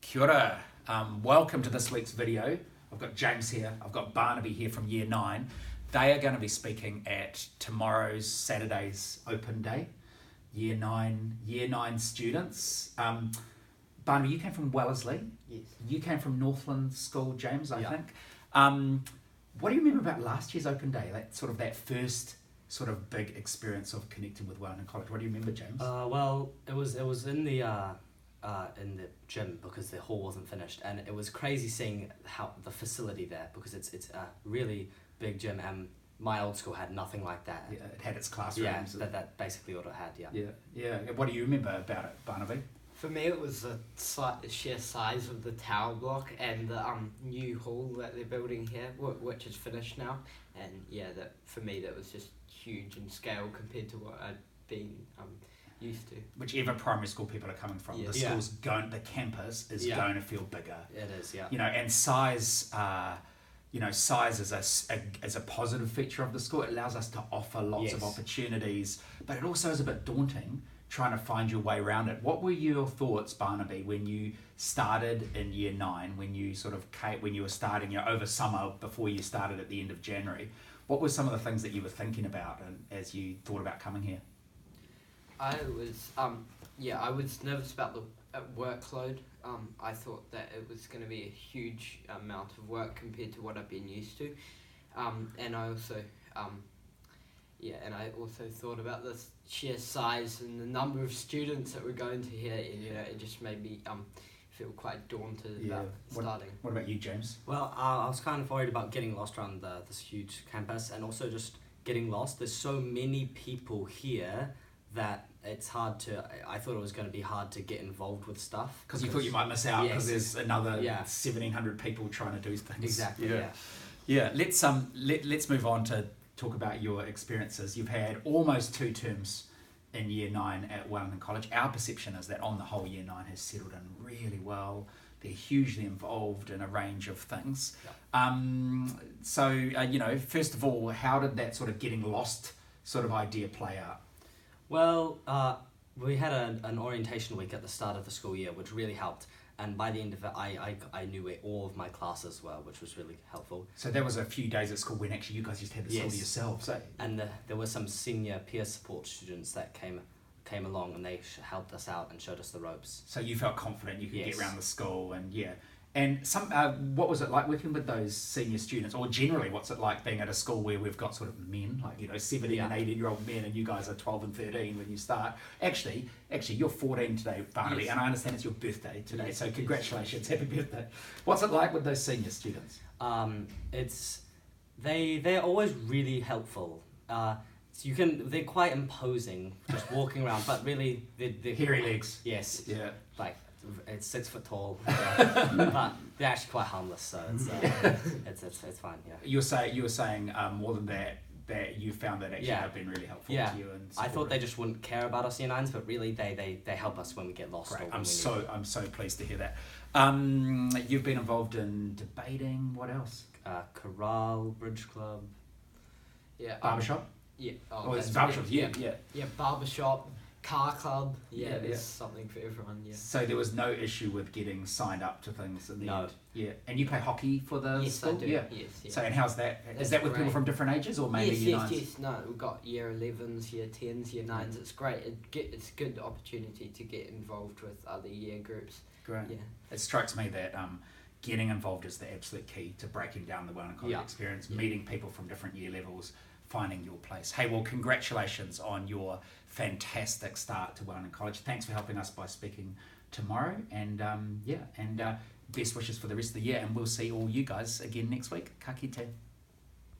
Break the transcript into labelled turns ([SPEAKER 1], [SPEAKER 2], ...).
[SPEAKER 1] Kia ora. Welcome to this week's video. I've got James here, I've got Barnaby here from Year 9. They are going to be speaking at tomorrow's Saturday's open day. Year 9 students. Barnaby, you came from Wellesley.
[SPEAKER 2] Yes.
[SPEAKER 1] You came from Northland School, James, I
[SPEAKER 2] Yeah.
[SPEAKER 1] think. What do you remember about last year's open day? That first sort of big experience of connecting with Wellington College. What do you remember, James?
[SPEAKER 2] Well, it was in the gym because the hall wasn't finished, and it was crazy seeing how the facility there, because it's a really big gym, and my old school had nothing like that.
[SPEAKER 1] Yeah, it had its classrooms.
[SPEAKER 2] Yeah, that's basically what it had.
[SPEAKER 1] Yeah. What do you remember about it, Barnaby?
[SPEAKER 3] For me, it was the sheer size of the tower block and the new hall that they're building here, which is finished now. And yeah, that for me that was just huge in scale compared to what I'd been used to.
[SPEAKER 1] Whichever primary school people are coming from,
[SPEAKER 3] Yeah.
[SPEAKER 1] the campus is going to feel bigger.
[SPEAKER 2] It is, yeah.
[SPEAKER 1] And size. Size is a positive feature of the school. It allows us to offer lots of opportunities, but it also is a bit daunting trying to find your way around it. What were your thoughts, Barnaby, when you started in Year 9, when you were starting over summer before you started at the end of January? What were some of the things that you were thinking about as you thought about coming here?
[SPEAKER 3] I was nervous about the workload. I thought that it was going to be a huge amount of work compared to what I've been used to, and I also thought about the sheer size and the number of students that were going to here, and it just made me feel quite daunted about starting.
[SPEAKER 1] What about you, James?
[SPEAKER 2] Well, I was kind of worried about getting lost around this huge campus, and also just getting lost. There's so many people here that it's hard to. I thought it was going to be hard to get involved with stuff
[SPEAKER 1] Because you thought you might miss out because there's another 1,700 people trying to do things.
[SPEAKER 2] Exactly.
[SPEAKER 1] Yeah. Let's move on to talk about your experiences. You've had almost 2 terms in Year 9 at Wellington College. Our perception is that on the whole, Year 9 has settled in really well. They're hugely involved in a range of things.
[SPEAKER 2] Yeah.
[SPEAKER 1] First of all, how did that sort of getting lost sort of idea play out?
[SPEAKER 2] Well, we had an orientation week at the start of the school year, which really helped. And by the end of it, I knew where all of my classes were, which was really helpful.
[SPEAKER 1] So there was a few days at school when actually you guys just had the school to yourselves, eh?
[SPEAKER 2] And there were some senior peer support students that came along, and they helped us out and showed us the ropes.
[SPEAKER 1] So you felt confident you could get around the school, and what was it like working with those senior students, or generally what's it like being at a school where we've got sort of men, 17 and 18-year-old men, and you guys are 12 and 13 when you start. Actually you're 14 today, Barnaby, and I understand it's your birthday today, so congratulations, happy birthday. What's it like with those senior students?
[SPEAKER 2] They're always really helpful. They're quite imposing, just walking around, but really they're
[SPEAKER 1] hairy legs.
[SPEAKER 2] Yes.
[SPEAKER 1] Yeah.
[SPEAKER 2] It's 6 foot tall, but they're actually quite harmless, so it's fine. Yeah.
[SPEAKER 1] You were saying more than that you found that actually have been really helpful to you. And
[SPEAKER 2] I thought they just wouldn't care about us Year 9s, but really they help us when we get lost.
[SPEAKER 1] Great. I'm so pleased to hear that. You've been involved in debating. What else?
[SPEAKER 2] Chorale, bridge club.
[SPEAKER 3] Yeah.
[SPEAKER 1] Barbershop.
[SPEAKER 3] Yeah.
[SPEAKER 1] It's barbershop. Yeah.
[SPEAKER 3] Yeah, barbershop. Car club, there's something for everyone,
[SPEAKER 1] So there was no issue with getting signed up to things in the end?
[SPEAKER 2] Yeah.
[SPEAKER 1] And you play hockey for the school?
[SPEAKER 3] I do.
[SPEAKER 1] Yeah.
[SPEAKER 3] Yes.
[SPEAKER 1] So, and how's that? Is that with people from different ages or mainly Year 9s?
[SPEAKER 3] Yes. No, we've got Year 11s, Year 10s, Year 9s. It's great. It's a good opportunity to get involved with other year groups.
[SPEAKER 1] Great.
[SPEAKER 3] Yeah.
[SPEAKER 1] It strikes me that getting involved is the absolute key to breaking down the Wellington College experience, meeting people from different year levels, finding your place. Hey, well, congratulations on your fantastic start to Wellington College. Thanks for helping us by speaking tomorrow, and best wishes for the rest of the year, and we'll see all you guys again next week. Ka kite.